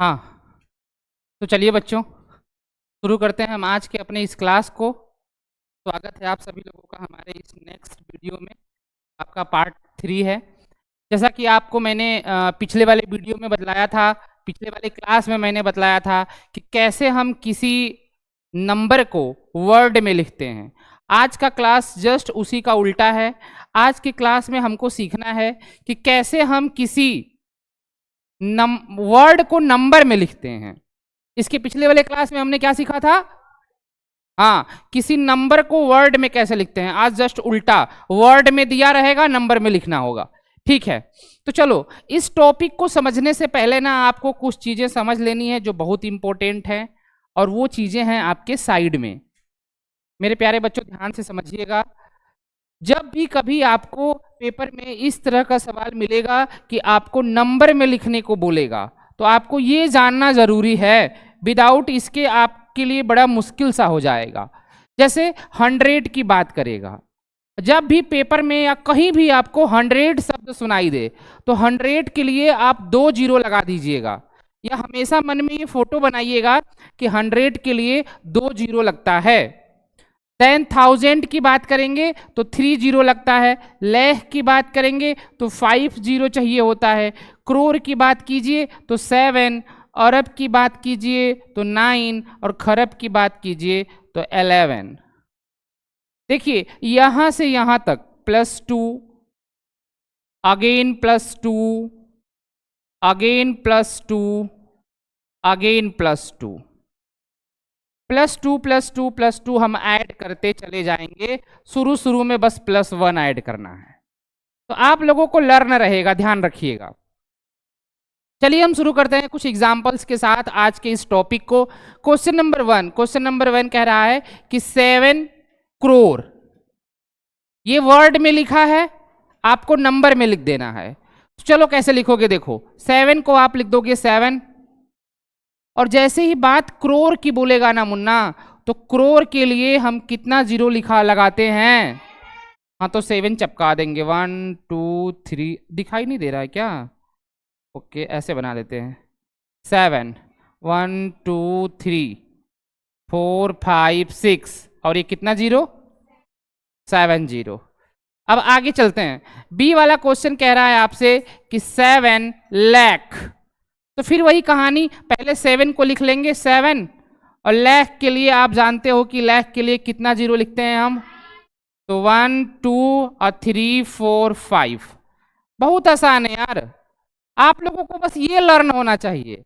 हाँ, तो चलिए बच्चों, शुरू करते हैं हम आज के अपने इस क्लास को। स्वागत है आप सभी लोगों का हमारे इस नेक्स्ट वीडियो में। आपका पार्ट 3 है। जैसा कि आपको मैंने पिछले वाले वीडियो में बतलाया था, पिछले वाले क्लास में मैंने बतलाया था कि कैसे हम किसी नंबर को वर्ड में लिखते हैं। आज का क्लास जस्ट उसी का उल्टा है। आज की क्लास में हमको सीखना है कि कैसे हम किसी वर्ड को नंबर में लिखते हैं। इसके पिछले वाले क्लास में हमने क्या सीखा था? हाँ, किसी नंबर को वर्ड में कैसे लिखते हैं। आज जस्ट उल्टा, वर्ड में दिया रहेगा, नंबर में लिखना होगा। ठीक है, तो चलो इस टॉपिक को समझने से पहले ना आपको कुछ चीजें समझ लेनी है जो बहुत इंपॉर्टेंट है, और वो चीजें हैं आपके साइड में। मेरे प्यारे बच्चों ध्यान से समझिएगा। जब भी कभी आपको पेपर में इस तरह का सवाल मिलेगा कि आपको नंबर में लिखने को बोलेगा, तो आपको ये जानना जरूरी है। विदाउट इसके आपके लिए बड़ा मुश्किल सा हो जाएगा। जैसे 100 की बात करेगा, जब भी पेपर में या कहीं भी आपको 100 शब्द सुनाई दे, तो 100 के लिए आप 2 जीरो लगा दीजिएगा, या हमेशा मन में ये फोटो बनाइएगा कि 100 के लिए 2 जीरो लगता है। 10,000 की बात करेंगे तो 3 जीरो लगता है। लाख की बात करेंगे तो 5 जीरो चाहिए होता है। करोड़ की बात कीजिए तो 7, अरब की बात कीजिए तो 9, और खरब की बात कीजिए तो 11। देखिए यहां से यहां तक +2, अगेन +2, अगेन +2, अगेन +2, +2 +2 +2 हम ऐड करते चले जाएंगे। शुरू शुरू में बस +1 ऐड करना है, तो आप लोगों को लर्न रहेगा, ध्यान रखिएगा। चलिए हम शुरू करते हैं कुछ एग्जांपल्स के साथ आज के इस टॉपिक को। क्वेश्चन नंबर 1 कह रहा है कि 7 करोड़, ये वर्ड में लिखा है, आपको नंबर में लिख देना है। तो चलो कैसे लिखोगे, देखो 7 को आप लिख दोगे 7, और जैसे ही बात करोड़ की बोलेगा ना मुन्ना, तो करोड़ के लिए हम कितना जीरो लिखा लगाते हैं? हाँ, तो 7 चपका देंगे। 1 2 3, दिखाई नहीं दे रहा है क्या? ओके, ऐसे बना देते हैं। 7, 1 2 3 4 5 6, और ये कितना जीरो? 7 जीरो। अब आगे चलते हैं। बी वाला क्वेश्चन कह रहा है आपसे कि 7 लाख, तो फिर वही कहानी, पहले 7 को लिख लेंगे 7, और लाख के लिए आप जानते हो कि लाख के लिए कितना जीरो लिखते हैं हम? तो 1 2 और 3 4 5। बहुत आसान है यार, आप लोगों को बस ये लर्न होना चाहिए।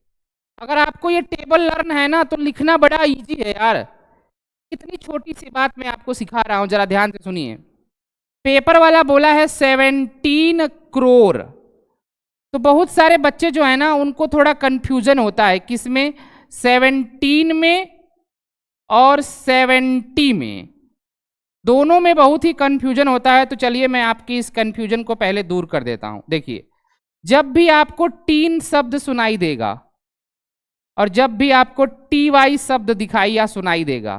अगर आपको ये टेबल लर्न है ना, तो लिखना बड़ा इजी है यार। इतनी छोटी सी बात मैं आपको सिखा रहा हूं, जरा ध्यान से सुनिए। पेपर वाला बोला है 17 करोड़, तो बहुत सारे बच्चे जो है ना, उनको थोड़ा कंफ्यूजन होता है, किसमें? 17 में और 70 में, दोनों में बहुत ही कंफ्यूजन होता है। तो चलिए मैं आपकी इस कंफ्यूजन को पहले दूर कर देता हूं। देखिए, जब भी आपको टीन शब्द सुनाई देगा, और जब भी आपको टी वाई शब्द दिखाई या सुनाई देगा,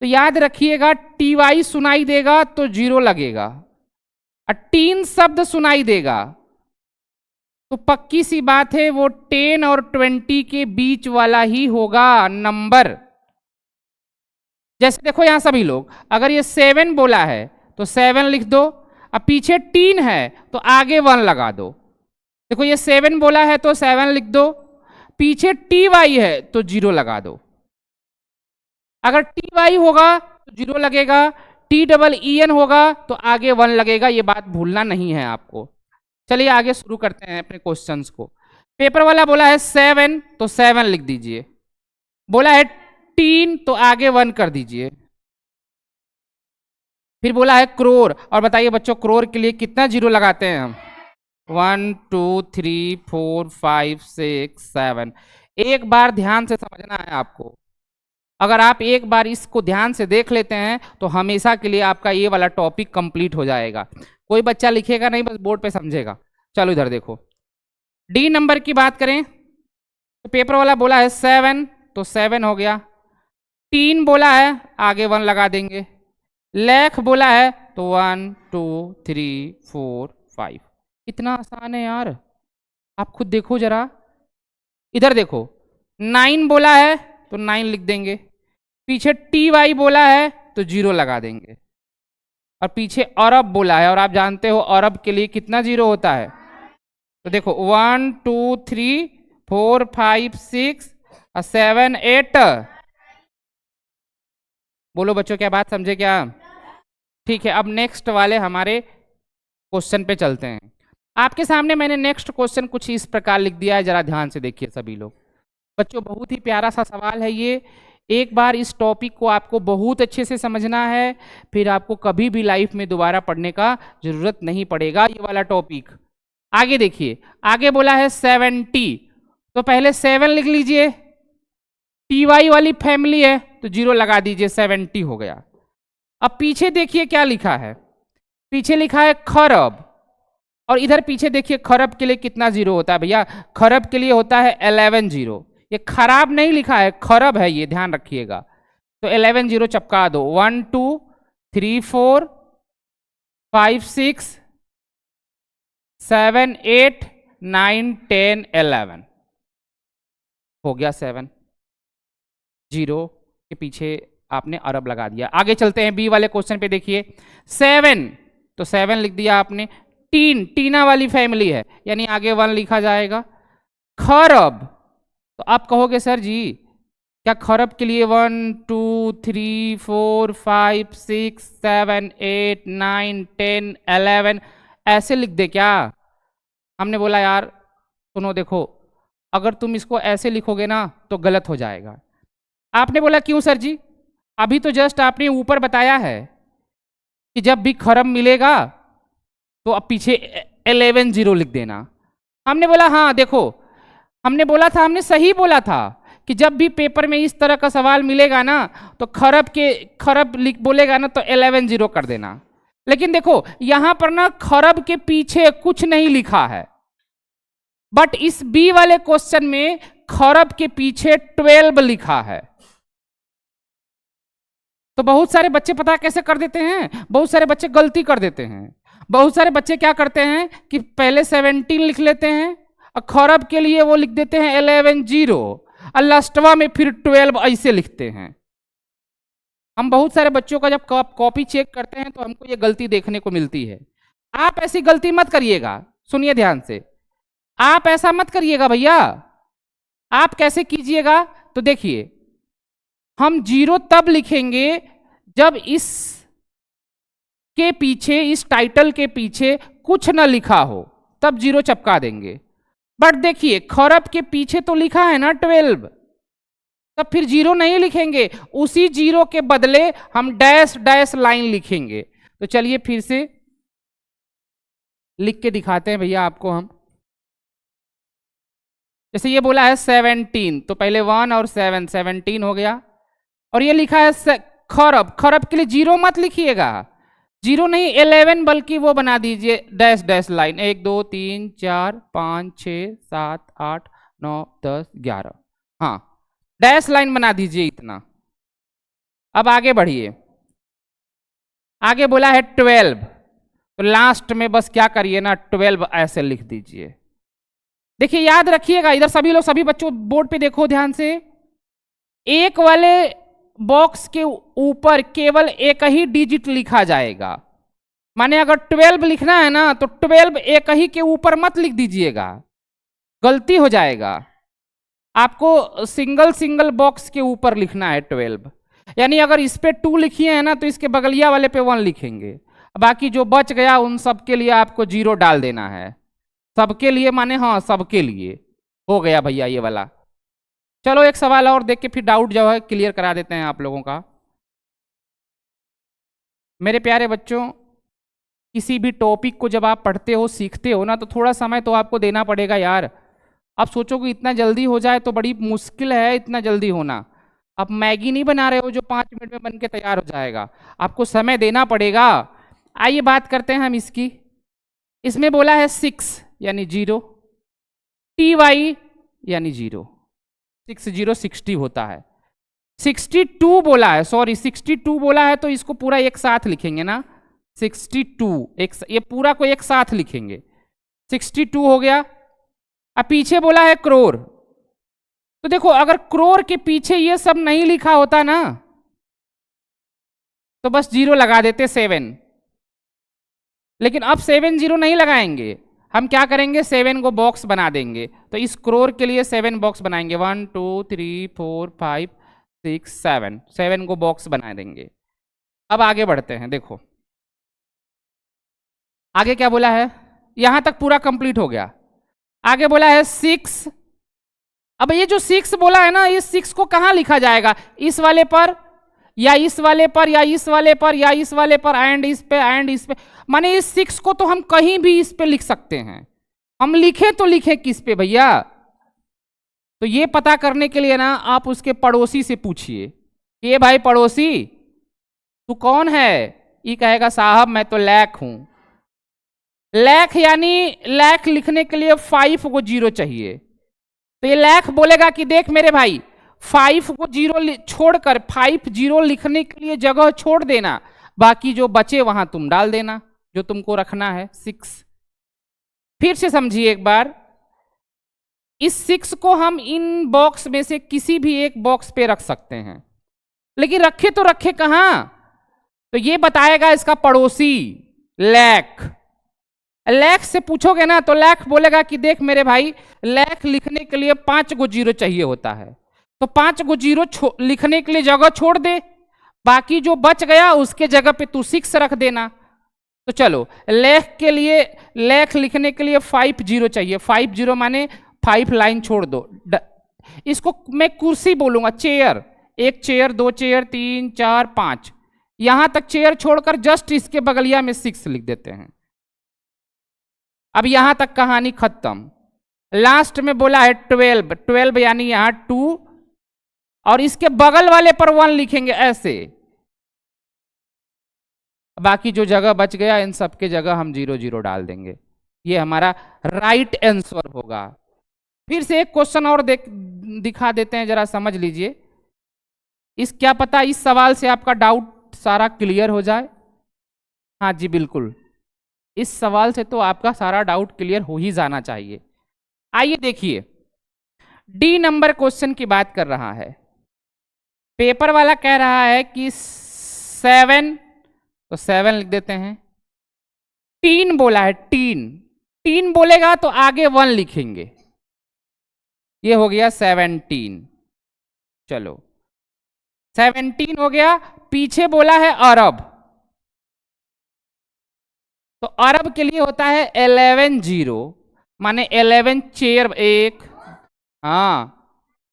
तो याद रखिएगा, टी वाई सुनाई देगा तो जीरो लगेगा, और टीन शब्द सुनाई देगा तो पक्की सी बात है वो 10 और 20 के बीच वाला ही होगा नंबर। जैसे देखो यहां सभी लोग, अगर ये 7 बोला है तो 7 लिख दो, अब पीछे टीन है तो आगे 1 लगा दो। देखो ये 7 बोला है तो 7 लिख दो, पीछे टी वाई है तो जीरो लगा दो। अगर टी वाई होगा तो जीरो लगेगा, टी डबल ई एन होगा तो आगे 1 लगेगा। ये बात भूलना नहीं है आपको। चलिए आगे शुरू करते हैं अपने क्वेश्चंस को। पेपर वाला बोला है 7, तो 7 लिख दीजिए। बोला है टीन, तो आगे 1 कर दीजिए। फिर बोला है करोड़, और बताइए बच्चों करोड़ के लिए कितना जीरो लगाते हैं हम? 1 2 3 4 5 6 7। एक बार ध्यान से समझना है आपको। अगर आप एक बार इसको ध्यान से देख लेते हैं तो हमेशा के लिए आपका ये वाला टॉपिक कंप्लीट हो जाएगा। कोई बच्चा लिखेगा नहीं, बस बोर्ड पे समझेगा। चलो इधर देखो, डी नंबर की बात करें तो पेपर वाला बोला है 7, तो 7 हो गया। टीन बोला है, आगे 1 लगा देंगे। लाख बोला है तो 1 2 3 4 5। इतना आसान है यार, आप खुद देखो जरा। इधर देखो 9 बोला है तो 9 लिख देंगे, पीछे TY बोला है तो 0 लगा देंगे, और पीछे अरब बोला है और आप जानते हो अरब के लिए कितना 0 होता है। तो देखो 1 2 3 4 5 6 7 8, बोलो बच्चों क्या बात समझे क्या? ठीक है, अब नेक्स्ट वाले हमारे क्वेश्चन पे चलते हैं। आपके सामने मैंने नेक्स्ट क्वेश्चन कुछ इस प्रकार लिख दिया है, जरा ध्यान से देखिए सभी लोग। बच्चों बहुत ही प्यारा सा सवाल है ये, एक बार इस टॉपिक को आपको बहुत अच्छे से समझना है, फिर आपको कभी भी लाइफ में दोबारा पढ़ने का जरूरत नहीं पड़ेगा ये वाला टॉपिक। आगे देखिए, आगे बोला है 70, तो पहले 7 लिख लीजिए, TY वाली फैमिली है तो 0 लगा दीजिए, 70 हो गया। अब पीछे देखिए क्या लिखा है, पीछे लिखा है खरब, और इधर पीछे देखिए खरब के लिए कितना 0 होता है भैया, खरब के लिए होता है 11 0, ये खराब नहीं लिखा है, खरब है ये, ध्यान रखिएगा। तो 11 0 चपका दो, 1 2 3 4 5 6 7 8 9 10 11, हो गया 7, 0 के पीछे आपने अरब लगा दिया। आगे चलते हैं बी वाले क्वेश्चन पे, देखिए 7, तो 7 लिख दिया आपने, टीना वाली फैमिली है यानी आगे 1 लिखा जाएगा। खरब, तो आप कहोगे सर जी क्या खरब के लिए 1 2 3 4 5 6 7 8 9 10 11 ऐसे लिख दे क्या? हमने बोला यार सुनो देखो, अगर तुम इसको ऐसे लिखोगे ना तो गलत हो जाएगा। आपने बोला क्यों सर जी? अभी तो जस्ट आपने ऊपर बताया है कि जब भी खरब मिलेगा तो अब पीछे 11 0 लिख देना। हमने बोला हाँ देखो, हमने बोला था, हमने सही बोला था कि जब भी पेपर में इस तरह का सवाल मिलेगा ना तो खरब लिख बोलेगा ना तो 11 0 कर देना। लेकिन देखो यहां पर ना खरब के पीछे कुछ नहीं लिखा है, बट इस बी वाले क्वेश्चन में खरब के पीछे 12 लिखा है। तो बहुत सारे बच्चे पता कैसे कर देते हैं, बहुत सारे बच्चे गलती कर देते हैं। बहुत सारे बच्चे क्या करते हैं कि पहले 17 लिख लेते हैं और खरब के लिए वो लिख देते हैं 11 0 और लास्टवा में फिर 12 ऐसे लिखते हैं। हम बहुत सारे बच्चों का जब कॉपी चेक करते हैं तो हमको ये गलती देखने को मिलती है। आप ऐसी गलती मत करिएगा, सुनिए ध्यान से, आप ऐसा मत करिएगा भैया। आप कैसे कीजिएगा तो देखिए, हम 0 तब लिखेंगे जब इस के पीछे, इस टाइटल के पीछे कुछ ना लिखा हो, तब 0 चपका देंगे। बट देखिए खरब के पीछे तो लिखा है ना 12, तब फिर 0 नहीं लिखेंगे, उसी 0 के बदले हम डैश डैश लाइन लिखेंगे। तो चलिए फिर से लिख के दिखाते हैं भैया आपको हम। जैसे ये बोला है 17, तो पहले 1 और 7 17 हो गया, और ये लिखा है खरब के लिए 0 मत लिखिएगा, 0 नहीं 11 बल्कि वो बना दीजिए डैश डैश लाइन, 1 2 3 4 5 6 7 8 9 10 11, हाँ डैश लाइन बना दीजिए इतना। अब आगे बढ़िए, आगे बोला है 12, तो लास्ट में बस क्या करिए ना 12 ऐसे लिख दीजिए। देखिए याद रखिएगा, इधर सभी लोग, सभी बच्चों बोर्ड पे देखो ध्यान से, एक वाले बॉक्स के ऊपर केवल एक ही डिजिट लिखा जाएगा। माने अगर 12 लिखना है ना तो 12 एक ही के ऊपर मत लिख दीजिएगा, गलती हो जाएगा। आपको सिंगल सिंगल बॉक्स के ऊपर लिखना है 12, यानी अगर इस पे 2 लिखिए है ना तो इसके बगलिया वाले पे 1 लिखेंगे, बाकी जो बच गया उन सब के लिए आपको 0 डाल देना है। सबके लिए माने हाँ सबके लिए हो गया भैया ये वाला। चलो एक सवाल और देख के फिर डाउट जो है क्लियर करा देते हैं आप लोगों का। मेरे प्यारे बच्चों, किसी भी टॉपिक को जब आप पढ़ते हो, सीखते हो ना, तो थोड़ा समय तो आपको देना पड़ेगा यार। आप सोचोगे इतना जल्दी हो जाए तो बड़ी मुश्किल है, इतना जल्दी होना। आप मैगी नहीं बना रहे हो जो 5 मिनट में बन के तैयार हो जाएगा, आपको समय देना पड़ेगा। आइए बात करते हैं हम इसकी। इसमें बोला है 6 यानी 0, TY यानी 0, 6 0 60 होता है। 62 बोला है, सॉरी 62 बोला है, तो इसको पूरा एक साथ लिखेंगे ना, 62 ये पूरा को एक साथ लिखेंगे, 62 हो गया। अब पीछे बोला है करोड़, तो देखो अगर क्रोर के पीछे ये सब नहीं लिखा होता ना तो बस 0 लगा देते 7, लेकिन अब 7 0 नहीं लगाएंगे, हम क्या करेंगे 7 को बॉक्स बना देंगे। तो इस क्रोर के लिए 7 बॉक्स बनाएंगे, 1 2 3 4 5 6 7, 7 को बॉक्स बना देंगे। अब आगे बढ़ते हैं, देखो आगे क्या बोला है, यहां तक पूरा कंप्लीट हो गया। आगे बोला है 6। अब ये जो 6 बोला है ना, ये 6 को कहां लिखा जाएगा, इस वाले पर या इस वाले पर या इस वाले पर या इस वाले पर, एंड इस पे एंड इस पे, माने इस 6 को तो हम कहीं भी इस पे लिख सकते हैं। हम लिखे तो लिखे किस पे भैया, तो ये पता करने के लिए ना आप उसके पड़ोसी से पूछिए, ये भाई पड़ोसी तू कौन है, ये कहेगा साहब मैं तो लैक हूं। लैक यानी लैक लिखने के लिए 5 को 0 चाहिए, तो ये लैक बोलेगा कि देख मेरे भाई 5 को 0 छोड़कर 5 0 लिखने के लिए जगह छोड़ देना, बाकी जो बचे वहां तुम डाल देना जो तुमको रखना है 6। फिर से समझिए एक बार, इस 6 को हम इन बॉक्स में से किसी भी एक बॉक्स पे रख सकते हैं, लेकिन रखे तो रखे कहां, तो ये बताएगा इसका पड़ोसी लैक। लैक से पूछोगे ना तो लैक बोलेगा कि देख मेरे भाई लैक लिखने के लिए 5 को 0 चाहिए होता है, तो 5 को 0 लिखने के लिए जगह छोड़ दे, बाकी जो बच गया उसके जगह पे तू 6 रख देना। तो चलो लैक के लिए, लैक लिखने के लिए 5 0 चाहिए, 5 0 माने 5 लाइन छोड़ दो, इसको मैं कुर्सी बोलूंगा, चेयर, 1 चेयर 2 चेयर 3 4 5, यहां तक चेयर छोड़कर जस्ट इसके बगलिया में 6 लिख देते हैं। अब यहां तक कहानी खत्म। लास्ट में बोला है 12, 12 यानी यहां 2 और इसके बगल वाले पर 1 लिखेंगे ऐसे, बाकी जो जगह बच गया इन सबके जगह हम 0 0 डाल देंगे, ये हमारा राइट आंसर होगा। फिर से एक क्वेश्चन और दिखा देते हैं, जरा समझ लीजिए, इस क्या पता इस सवाल से आपका डाउट सारा क्लियर हो जाए। हाँ जी बिल्कुल, इस सवाल से तो आपका सारा डाउट क्लियर हो ही जाना चाहिए। आइए देखिए, डी नंबर क्वेश्चन की बात कर रहा है, पेपर वाला कह रहा है कि 7, तो 7 लिख देते हैं। 3 बोला है, 3 बोलेगा तो आगे 1 लिखेंगे, ये हो गया 17। चलो 17 हो गया, पीछे बोला है अरब, तो अरब के लिए होता है 11 0, माने 11 चेयर 1, हाँ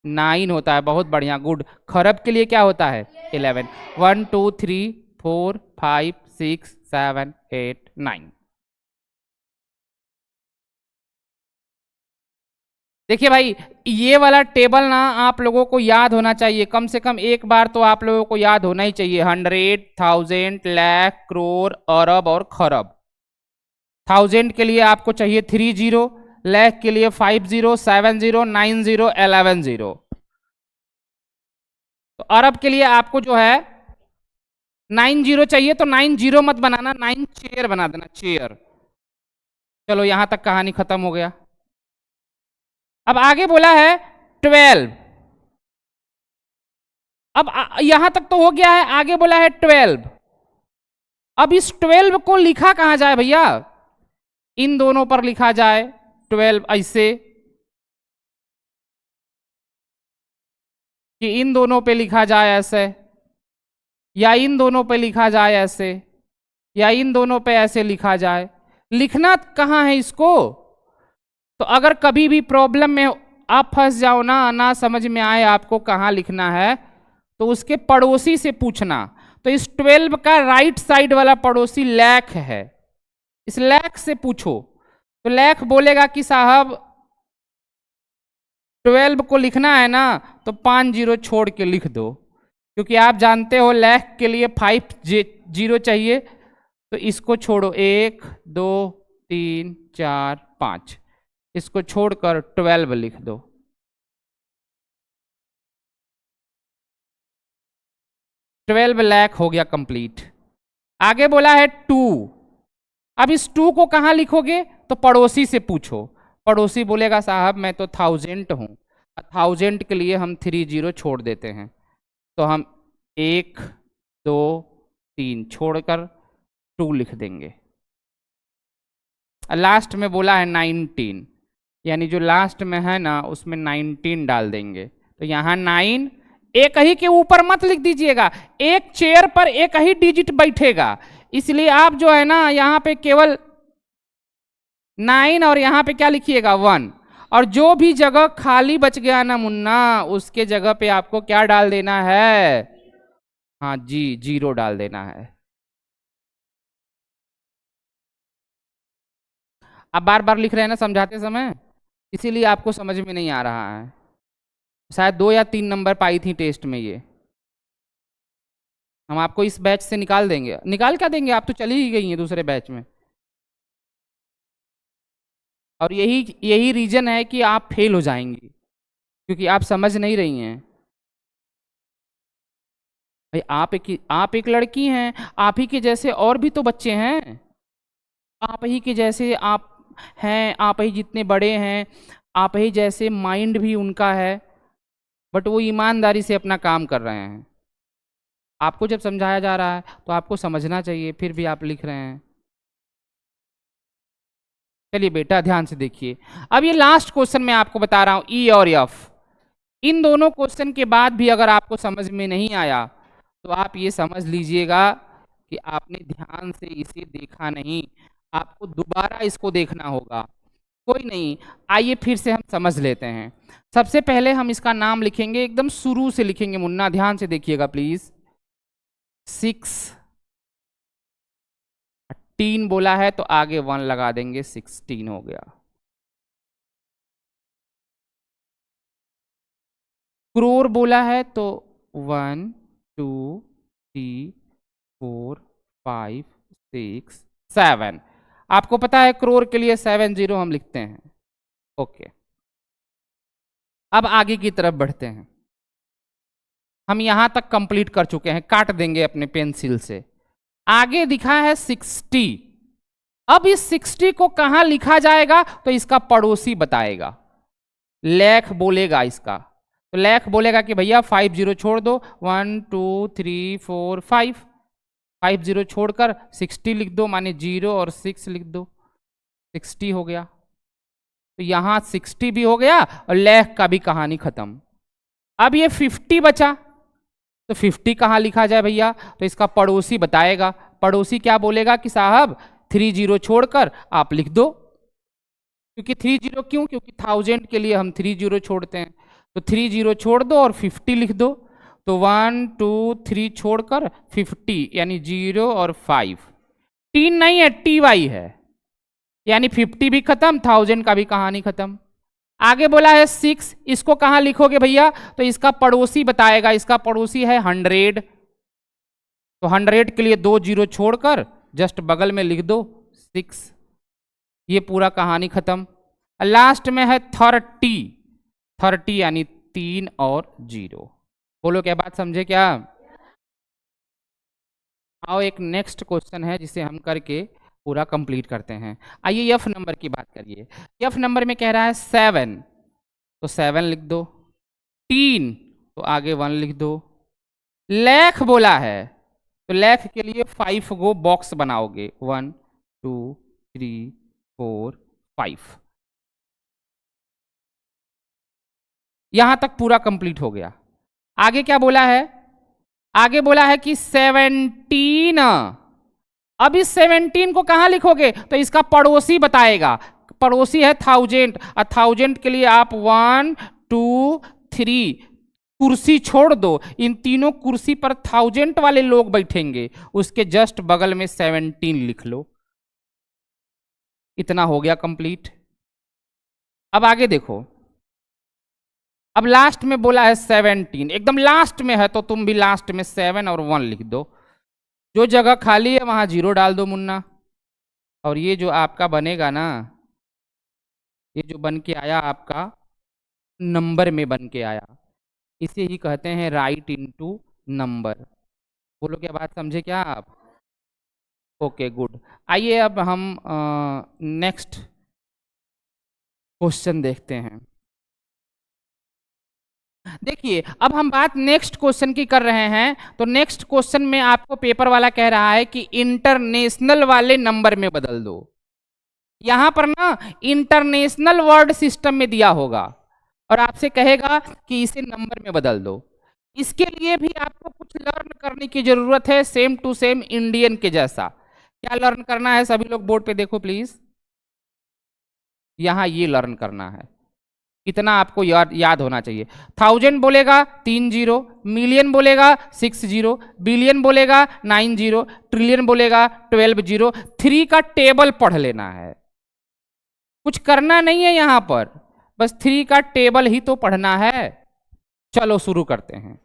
9 होता है, बहुत बढ़िया गुड। खरब के लिए क्या होता है 11, 1 2 3 4 5 6 7 8 9। देखिए भाई ये वाला टेबल ना आप लोगों को याद होना चाहिए, कम से कम एक बार तो आप लोगों को याद होना ही चाहिए। 100, 1000, लाख, करोड़, अरब और खरब। 1000 के लिए आपको चाहिए 3 0, लाख के लिए 5 0, 7 0, 9 0, 11 0। तो अरब के लिए आपको जो है 9 0 चाहिए, तो 9 0 मत बनाना, 9 चेयर बना देना, चेयर। चलो यहां तक कहानी खत्म हो गया। अब आगे बोला है 12, अब यहां तक तो हो गया है, आगे बोला है 12। अब इस 12 को लिखा कहां जाए भैया, इन दोनों पर लिखा जाए 12 ऐसे कि इन दोनों पे लिखा जाए ऐसे, या इन दोनों पे लिखा जाए ऐसे, या इन दोनों पे ऐसे लिखा जाए। लिखना कहां है इसको, तो अगर कभी भी प्रॉब्लम में आप फंस जाओ ना समझ में आए आपको कहां लिखना है, तो उसके पड़ोसी से पूछना। तो इस 12 का राइट साइड वाला पड़ोसी लैख है, इस लैख से पूछो, तो लैख बोलेगा कि साहब 12 को लिखना है ना तो 5 0 छोड़ के लिख दो, क्योंकि आप जानते हो लैख के लिए 5 0 चाहिए, तो इसको छोड़ो 1 2 3 4 5, इसको छोड़कर 12 लिख दो। $12 लाख हो गया कंप्लीट। आगे बोला है 2, अब इस 2 को कहां लिखोगे, तो पड़ोसी से पूछो। पड़ोसी बोलेगा साहब मैं तो 1000 हूं, 1000 के लिए हम 3 जीरो छोड़ देते हैं, तो हम 1 2 3 छोड़कर 2 लिख देंगे। लास्ट में बोला है 19, यानी जो लास्ट में है ना उसमें 19 डाल देंगे। तो यहाँ 9, एक ही के ऊपर मत लिख दीजिएगा, एक चेयर पर एक ही डिजिट बैठेगा, इसलिए आप जो है ना यहाँ पे केवल 9 और यहाँ पे क्या लिखिएगा 1, और जो भी जगह खाली बच गया ना मुन्ना, उसके जगह पे आपको क्या डाल देना है, हाँ जी 0 डाल देना है। आप बार बार लिख रहे हैं ना समझाते समय, इसीलिए आपको समझ में नहीं आ रहा है। शायद 2 या 3 नंबर पाई थी टेस्ट में ये। हम आपको इस बैच से निकाल देंगे। निकाल क्या देंगे, आप तो चली ही गई हैं दूसरे बैच में। और यही यही रीजन है कि आप फेल हो जाएंगी, क्योंकि आप समझ नहीं रही हैं। भाई आप एक लड़की हैं, आप ही के जैसे और भी तो बच्चे हैं, आप ही के जैसे आप हैं, आप ही जितने बड़े हैं, आप ही जैसे माइंड भी उनका है, बट वो ईमानदारी से अपना काम कर रहे हैं। आपको जब समझाया जा रहा है तो आपको समझना चाहिए, फिर भी आप लिख रहे हैं। चलिए बेटा ध्यान से देखिए, अब ये लास्ट क्वेश्चन मैं आपको बता रहा हूं, ई और एफ। इन दोनों क्वेश्चन के बाद भी अगर आपको समझ में नहीं आया तो आप ये समझ लीजिएगा कि आपने ध्यान से इसे देखा नहीं, आपको दोबारा इसको देखना होगा। कोई नहीं, आइए फिर से हम समझ लेते हैं। सबसे पहले हम इसका नाम लिखेंगे, एकदम शुरू से लिखेंगे मुन्ना, ध्यान से देखिएगा प्लीज। 16 बोला है तो आगे 1 लगा देंगे, 16 हो गया। क्रोर बोला है तो 1 2 3 4 5 6 7। आपको पता है क्रोर के लिए 7 0 हम लिखते हैं। ओके, अब आगे की तरफ बढ़ते हैं। हम यहां तक कंप्लीट कर चुके हैं, काट देंगे अपने पेंसिल से। आगे दिखा है 60। अब इस 60 को कहां लिखा जाएगा तो इसका पड़ोसी बताएगा, लेख बोलेगा इसका। तो लेख बोलेगा कि भैया 5 0 छोड़ दो, 1 2 3 4 5, 5 0 छोड़कर 60 लिख दो, माने 0 और 6 लिख दो, 60 हो गया। तो यहां 60 भी हो गया और लेख का भी कहानी खत्म। अब ये 50 बचा, तो 50 कहां लिखा जाए भैया, तो इसका पड़ोसी बताएगा। पड़ोसी क्या बोलेगा कि साहब 3 0 छोड़कर आप लिख दो, क्योंकि 3 0 क्यों, क्योंकि 1000 के लिए हम 3 0 छोड़ते हैं। तो 3 0 छोड़ दो और 50 लिख दो, तो 1 2 3 छोड़कर 50, यानी 0 और 5। 3 नहीं है, TY है, यानी 50 भी खत्म, 1000 का भी कहानी खत्म। आगे बोला है 6, इसको कहां लिखोगे भैया, तो इसका पड़ोसी बताएगा। इसका पड़ोसी है 100, तो 100 के लिए 2 0 छोड़कर जस्ट बगल में लिख दो 6, ये पूरा कहानी खत्म। लास्ट में है 30 यानी 3 और 0। बोलो क्या बात समझे क्या। आओ एक नेक्स्ट क्वेश्चन है जिसे हम करके पूरा कंप्लीट करते हैं। आइए एफ नंबर की बात करिए। एफ नंबर में कह रहा है 7, तो 7 लिख दो। 3 तो आगे 1 लिख दो। लेख बोला है तो लेख के लिए 5 गो बॉक्स बनाओगे, 1 2 3 4 5। यहां तक पूरा कंप्लीट हो गया। आगे क्या बोला है, आगे बोला है कि 17। अब इस 17 को कहां लिखोगे, तो इसका पड़ोसी बताएगा। पड़ोसी है 1000, और 1000 के लिए आप 1 2 3 कुर्सी छोड़ दो, इन तीनों कुर्सी पर 1000 वाले लोग बैठेंगे, उसके जस्ट बगल में 17 लिख लो। इतना हो गया कंप्लीट। अब आगे देखो, अब लास्ट में बोला है 17, एकदम लास्ट में है, तो तुम भी लास्ट में 7 और 1 लिख दो। जो जगह खाली है वहां 0 डाल दो मुन्ना। और ये जो आपका बनेगा ना, ये जो बन के आया आपका नंबर में बन के आया, इसे ही कहते हैं राइट इनटू नंबर। बोलो क्या बात समझे क्या आप। Okay good. आइए अब हम नेक्स्ट क्वेश्चन देखते हैं। देखिए अब हम बात नेक्स्ट क्वेश्चन की कर रहे हैं, तो नेक्स्ट क्वेश्चन में आपको पेपर वाला कह रहा है कि इंटरनेशनल वाले नंबर में बदल दो। यहां पर ना इंटरनेशनल वर्ड सिस्टम में दिया होगा और आपसे कहेगा कि इसे नंबर में बदल दो। इसके लिए भी आपको कुछ लर्न करने की जरूरत है, सेम टू सेम इंडियन के जैसा। क्या लर्न करना है? सभी लोग बोर्ड पे देखो प्लीज। यहां ये लर्न करना है, इतना आपको याद होना चाहिए। 1000 बोलेगा 3 जीरो, मिलियन बोलेगा 6 जीरो, बिलियन बोलेगा 9 जीरो, ट्रिलियन बोलेगा 12 जीरो। 3 का टेबल पढ़ लेना है, कुछ करना नहीं है यहां पर, बस 3 का टेबल ही तो पढ़ना है। चलो शुरू करते हैं।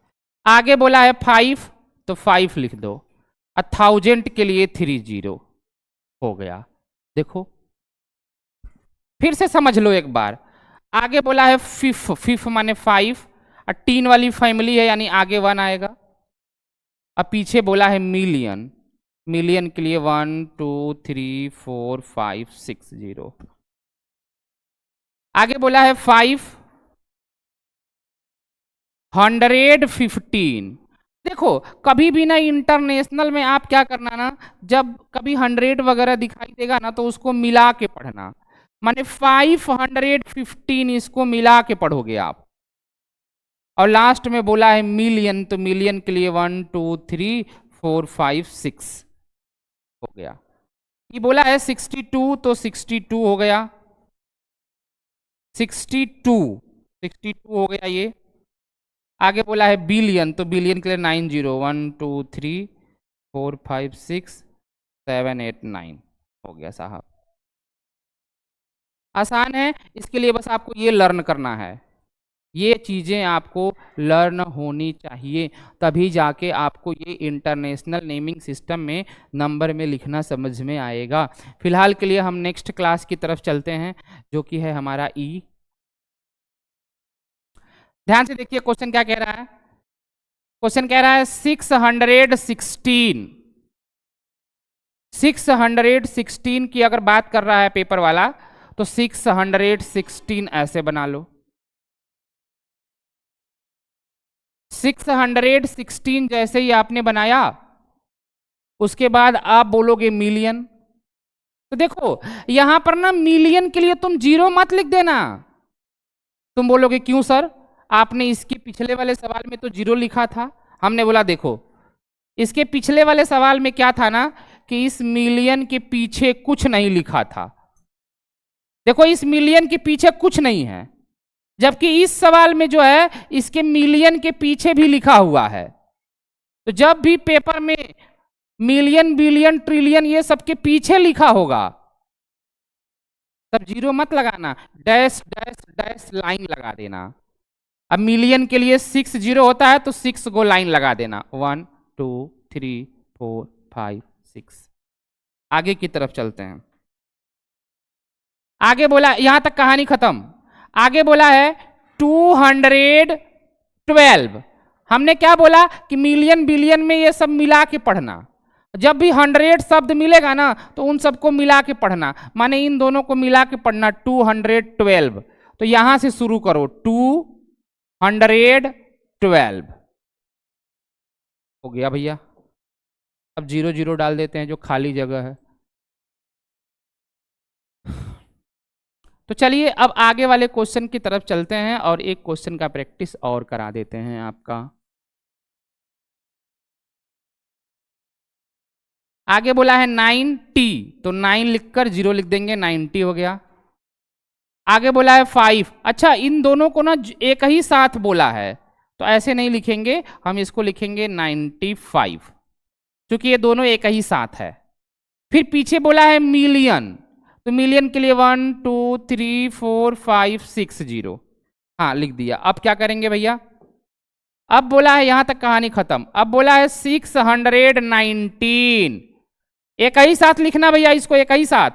आगे बोला है 5, तो 5 लिख दो। 1000 के लिए 3 जीरो हो गया। देखो फिर से समझ लो एक बार। आगे बोला है फिफ, फिफ माने 5, और 3 वाली फैमिली है यानी आगे 1 आएगा। अब पीछे बोला है मिलियन, मिलियन के लिए 1 2 3 4 5 6 जीरो। आगे बोला है 515। देखो कभी भी ना इंटरनेशनल में आप क्या करना ना, जब कभी 100 वगैरह दिखाई देगा ना तो उसको मिला के पढ़ना, माने 515 इसको मिला के पढ़ोगे आप। और लास्ट में बोला है मिलियन, तो मिलियन के लिए 1 2 3 4 5 6 हो गया। ये बोला है 62, तो 62 हो गया। 62 हो गया ये। आगे बोला है बिलियन, तो बिलियन के लिए 9 जीरो, 1 2 3 4 5 6 7 8 9 हो गया साहब। आसान है, इसके लिए बस आपको ये लर्न करना है। ये चीज़ें आपको लर्न होनी चाहिए, तभी जाके आपको ये इंटरनेशनल नेमिंग सिस्टम में नंबर में लिखना समझ में आएगा। फिलहाल के लिए हम नेक्स्ट क्लास की तरफ चलते हैं, जो कि है हमारा ई। ध्यान से देखिए क्वेश्चन क्या कह रहा है। क्वेश्चन कह रहा है 616, 616 की अगर बात कर रहा है पेपर वाला, तो 616 ऐसे बना लो। 616 जैसे ही आपने बनाया, उसके बाद आप बोलोगे मिलियन। तो देखो यहां पर ना मिलियन के लिए तुम जीरो मत लिख देना। तुम बोलोगे क्यों सर, आपने इसके पिछले वाले सवाल में तो जीरो लिखा था। हमने बोला देखो इसके पिछले वाले सवाल में क्या था ना, कि इस मिलियन के पीछे कुछ नहीं लिखा था। देखो इस मिलियन के पीछे कुछ नहीं है, जबकि इस सवाल में जो है इसके मिलियन के पीछे भी लिखा हुआ है। तो जब भी पेपर में मिलियन, बिलियन, ट्रिलियन ये सबके पीछे लिखा होगा, तब जीरो मत लगाना, डैश डैश डैश लाइन लगा देना। अब मिलियन के लिए 6 जीरो होता है, तो 6 को लाइन लगा देना, 1 2 3 4 5 6। आगे की तरफ चलते हैं। आगे बोला, यहां तक कहानी खत्म। आगे बोला है 212। हमने क्या बोला कि मिलियन बिलियन में ये सब मिला के पढ़ना। जब भी 100 शब्द मिलेगा ना, तो उन सबको मिला के पढ़ना, माने इन दोनों को मिला के पढ़ना 212। तो यहां से शुरू करो 212 हो गया भैया। अब 0 0 डाल देते हैं जो खाली जगह है। तो चलिए अब आगे वाले क्वेश्चन की तरफ चलते हैं और एक क्वेश्चन का प्रैक्टिस और करा देते हैं आपका। आगे बोला है 90, तो 9 लिखकर 0 लिख देंगे, 90 हो गया। आगे बोला है 5। अच्छा इन दोनों को ना एक ही साथ बोला है, तो ऐसे नहीं लिखेंगे, हम इसको लिखेंगे 95, क्योंकि ये दोनों एक ही साथ है। फिर पीछे बोला है मिलियन, तो मिलियन के लिए 1 2 3 4 5 6 जीरो, हाँ लिख दिया। अब क्या करेंगे भैया, अब बोला है यहां तक कहानी खत्म। अब बोला है 619, एक ही साथ लिखना भैया, इसको एक ही साथ।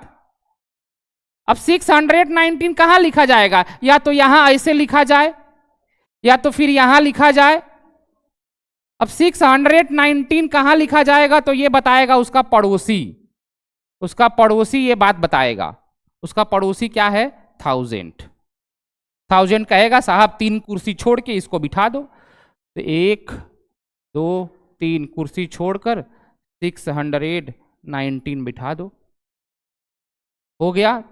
अब 619 कहां लिखा जाएगा, या तो यहां ऐसे लिखा जाए या तो फिर यहां लिखा जाए। अब 619 कहां लिखा जाएगा, तो ये बताएगा उसका पड़ोसी, उसका पड़ोसी ये बात बताएगा। उसका पड़ोसी क्या है, 1000। 1000 कहेगा साहब 3 कुर्सी छोड़ के इसको बिठा दो, तो 1 2 3 कुर्सी छोड़कर 619 बिठा दो, हो गया।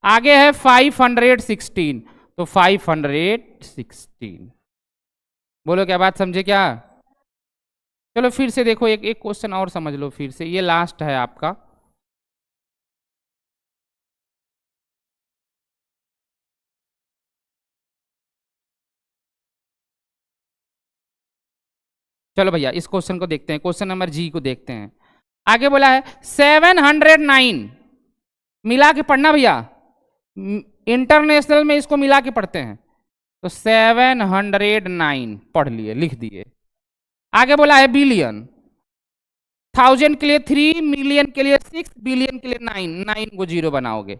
आगे है 516, तो 516, बोलो क्या बात समझे क्या? चलो फिर से देखो, एक एक क्वेश्चन और समझ लो फिर से, ये लास्ट है आपका। चलो भैया इस क्वेश्चन को देखते हैं, क्वेश्चन नंबर जी को देखते हैं। आगे बोला है 709, मिला के पढ़ना भैया, इंटरनेशनल में इसको मिला के पढ़ते हैं, तो 709 पढ़ लिए, लिख दिए। आगे बोला है बिलियन, 1000 के लिए 3, मिलियन के लिए 6, बिलियन के लिए 9, 9 को जीरो बनाओगे,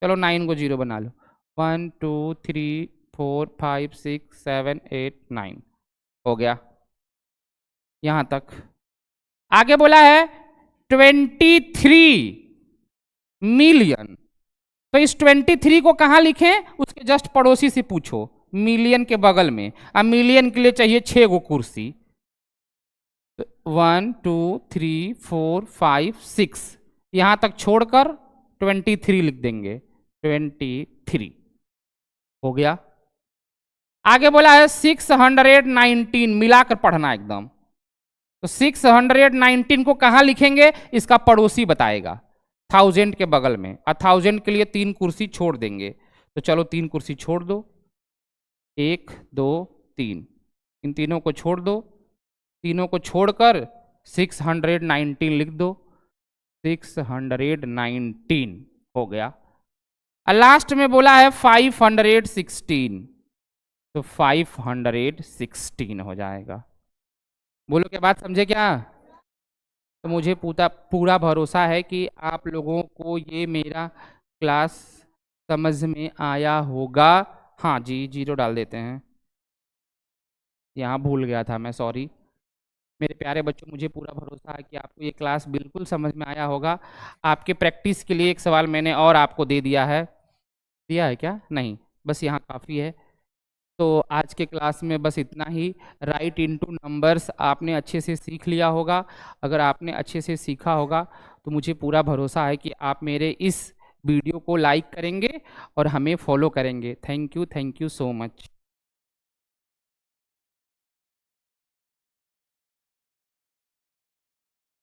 चलो 9 को जीरो बना लो, 1 2 3 4 5 6 7 8 9, हो गया यहां तक। आगे बोला है 23 मिलियन, तो इस 23 को कहां लिखें, उसके जस्ट पड़ोसी से पूछो, मिलियन के बगल में। अब मिलियन के लिए चाहिए 6 गो कुर्सी, 1 2 3 4 5 6, यहां तक छोड़कर 23 लिख देंगे, 23 हो गया। आगे बोला है 619, मिलाकर पढ़ना एकदम, तो 619 को कहां लिखेंगे, इसका पड़ोसी बताएगा, 1000 के बगल में, और 1000 के लिए 3 कुर्सी छोड़ देंगे, तो चलो 3 कुर्सी छोड़ दो, 1 2 3, इन तीनों को छोड़ दो, तीनों को छोड़कर 619 लिख दो, 619 हो गया। और लास्ट में बोला है 516, तो 516 हो जाएगा। बोलो क्या बात समझे क्या? तो मुझे पूरा भरोसा है कि आप लोगों को ये मेरा क्लास समझ में आया होगा। हाँ जी, जीरो डाल देते हैं, यहाँ भूल गया था मैं, सॉरी। मेरे प्यारे बच्चों, मुझे पूरा भरोसा है कि आपको ये क्लास बिल्कुल समझ में आया होगा। आपके प्रैक्टिस के लिए एक सवाल मैंने और आपको दे दिया है, दिया है क्या? नहीं, बस यहाँ काफ़ी है। तो आज के क्लास में बस इतना ही। राइट इनटू नंबर्स आपने अच्छे से सीख लिया होगा। अगर आपने अच्छे से सीखा होगा तो मुझे पूरा भरोसा है कि आप मेरे इस वीडियो को लाइक करेंगे और हमें फॉलो करेंगे। Thank you so much.